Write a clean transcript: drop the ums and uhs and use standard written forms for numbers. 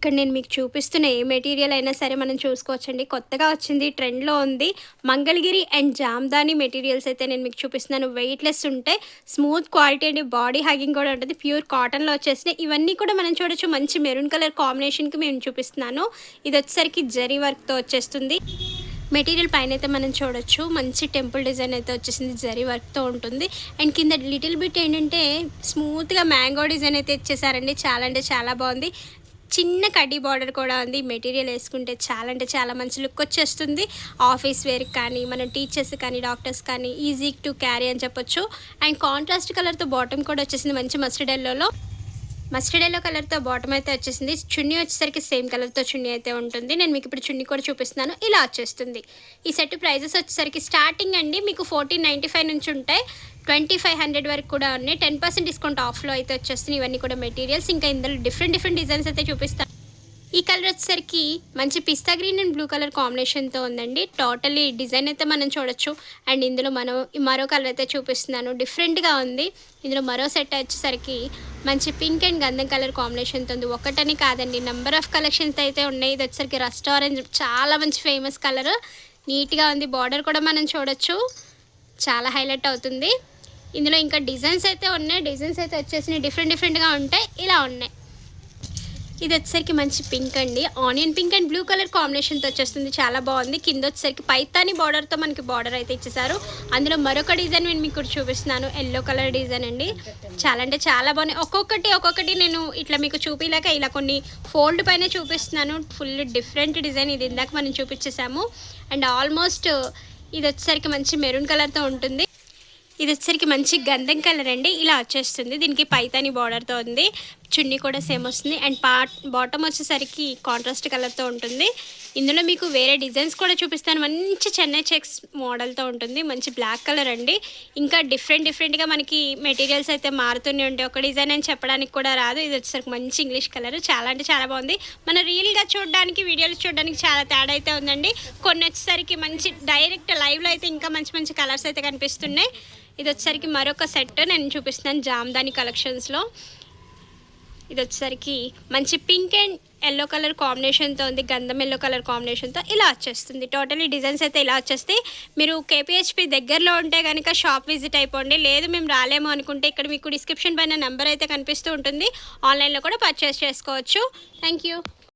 ఇక్కడ నేను మీకు చూపిస్తున్న ఏ మెటీరియల్ అయినా సరే మనం చూసుకోవచ్చండి. కొత్తగా వచ్చింది, ట్రెండ్‌లో ఉంది. మంగళగిరి అండ్ జామ్దాని మెటీరియల్స్ అయితే నేను మీకు చూపిస్తున్నాను. వెయిట్‌లెస్ ఉంటాయి. స్మూత్ క్వాలిటీ అండి. బాడీ హగ్గింగ్ కూడా ఉంటుంది. ప్యూర్ కాటన్‌లో వచ్చేసినాయి. ఇవన్నీ కూడా మనం చూడొచ్చు. మంచి మెరూన్ కలర్ కాంబినేషన్‌కి మేము చూపిస్తున్నాను. ఇది వచ్చేసరికి జరీ వర్క్‌తో వచ్చేస్తుంది. మెటీరియల్ పైన అయితే మనం చూడొచ్చు. మంచి టెంపుల్ డిజైన్ అయితే వచ్చేసింది. జరీ వర్క్‌తో ఉంటుంది. అండ్ కింద లిటిల్ బిట్ ఏంటంటే స్మూత్‌గా మ్యాంగో డిజైన్ అయితే ఇచ్చేసారండి. చాలా అంటే చాలా బాగుంది. చిన్న కడ్డీ బార్డర్ కూడా ఉంది. మెటీరియల్ వేసుకుంటే చాలా అంటే చాలా మంచి లుక్ వచ్చేస్తుంది. ఆఫీస్ వేర్కి కానీ, మన టీచర్స్ కానీ, డాక్టర్స్ కానీ ఈజీ టు క్యారీ అని చెప్పొచ్చు. అండ్ కాంట్రాస్ట్ కలర్తో బాటమ్ కూడా వచ్చేసింది. మంచి మస్టర్డ్ ఎల్లో కలర్తో బాటమ్ అయితే వచ్చేసింది. చున్నీ వచ్చేసరికి సేమ్ కలర్తో చున్నీ అయితే ఉంటుంది. నేను మీకు ఇప్పుడు చున్నీ కూడా చూపిస్తున్నాను. ఇలా వచ్చేస్తుంది. ఈ సెట్ ప్రైజెస్ వచ్చేసరికి స్టార్టింగ్ అండి మీకు 1495 నుంచి ఉంటాయి. 2500 వరకు కూడా ఉన్నాయి. 10% డిస్కౌంట్ ఆఫ్లో అయితే వచ్చేస్తున్నాయి. ఇవన్నీ కూడా మెటీరియల్స్. ఇంకా ఇందులో డిఫరెంట్ డిజైన్స్ అయితే చూపిస్తాను. ఈ కలర్ వచ్చేసరికి మంచి పిస్తా గ్రీన్ అండ్ బ్లూ కలర్ కాంబినేషన్తో ఉందండి. టోటలీ డిజైన్ అయితే మనం చూడొచ్చు. అండ్ ఇందులో మనం మరో కలర్ అయితే చూపిస్తున్నాను. డిఫరెంట్గా ఉంది. ఇందులో మరో సెట్ వచ్చేసరికి మంచి పింక్ అండ్ గంధం కలర్ కాంబినేషన్తో ఉంది. ఒకటని కాదండి, నెంబర్ ఆఫ్ కలెక్షన్స్ అయితే ఉన్నాయి. ఇది వచ్చేసరికి రస్ట్ ఆరెంజ్, చాలా మంచి ఫేమస్ కలర్. నీట్గా ఉంది. బార్డర్ కూడా మనం చూడొచ్చు. చాలా హైలైట్ అవుతుంది. ఇందులో ఇంకా డిజైన్స్ అయితే ఉన్నాయి. డిజైన్స్ అయితే వచ్చేసి డిఫరెంట్గా ఉంటాయి. ఇలా ఉన్నాయి. ఇది వచ్చేసరికి మంచి పింక్ అండి. Onion pink and blue colour కాంబినేషన్తో వచ్చేస్తుంది. చాలా బాగుంది. కింద వచ్చేసరికి పైతాని బార్డర్తో మనకి బార్డర్ అయితే ఇచ్చేసారు. అందులో మరొక డిజైన్ నేను మీకు చూపిస్తున్నాను. ఎల్లో కలర్ డిజైన్ అండి. చాలా అంటే చాలా బాగున్నాయి. ఒక్కొక్కటి నేను ఇట్లా మీకు చూపించలేక ఇలా కొన్ని ఫోల్డ్ పైన చూపిస్తున్నాను. Full different design. ఇది ఇందాక మనం చూపించేసాము. అండ్ ఆల్మోస్ట్ ఇది వచ్చేసరికి మంచి మెరూన్ కలర్తో ఉంటుంది. ఇది వచ్చేసరికి మంచి గంధం కలర్ అండి. ఇలా వచ్చేస్తుంది. దీనికి పైతాని బార్డర్తో ఉంది. చున్నీ కూడా సేమ్ వస్తుంది. అండ్ బాటమ్ వచ్చేసరికి కాంట్రాస్ట్ కలర్తో ఉంటుంది. ఇందులో మీకు వేరే డిజైన్స్ కూడా చూపిస్తాను. మంచి చెన్నై చెక్స్ మోడల్తో ఉంటుంది. మంచి బ్లాక్ కలర్ అండి. ఇంకా డిఫరెంట్గా మనకి మెటీరియల్స్ అయితే మారుతూనే ఉంటాయి. ఒక డిజైన్ అని చెప్పడానికి కూడా రాదు. ఇది వచ్చేసరికి మంచి ఇంగ్లీష్ కలర్. చాలా అంటే చాలా బాగుంది. మన రియల్గా చూడడానికి, వీడియోలు చూడడానికి చాలా తేడా అయితే ఉందండి. కొన్ని వచ్చేసరికి మంచి డైరెక్ట్ లైవ్లో అయితే ఇంకా మంచి కలర్స్ అయితే కనిపిస్తున్నాయి. ఇది వచ్చేసరికి మరొక సెట్ నేను చూపిస్తున్నాను జామ్దాని కలెక్షన్స్లో. ఇది వచ్చేసరికి మంచి పింక్ అండ్ ఎల్లో కలర్ కాంబినేషన్తో ఉంది. గంధం ఎల్లో కలర్ కాంబినేషన్తో ఇలా వచ్చేస్తుంది. టోటలీ డిజైన్స్ అయితే ఇలా వచ్చేస్తాయి. మీరు కేపీహెచ్పి దగ్గరలో ఉంటే కనుక షాప్ విజిట్ అయిపోండి. లేదు మేము రాలేము అనుకుంటే ఇక్కడ మీకు డిస్క్రిప్షన్ పైన నెంబర్ అయితే కనిపిస్తూ ఉంటుంది. ఆన్లైన్లో కూడా పర్చేస్ చేసుకోవచ్చు. Thank you.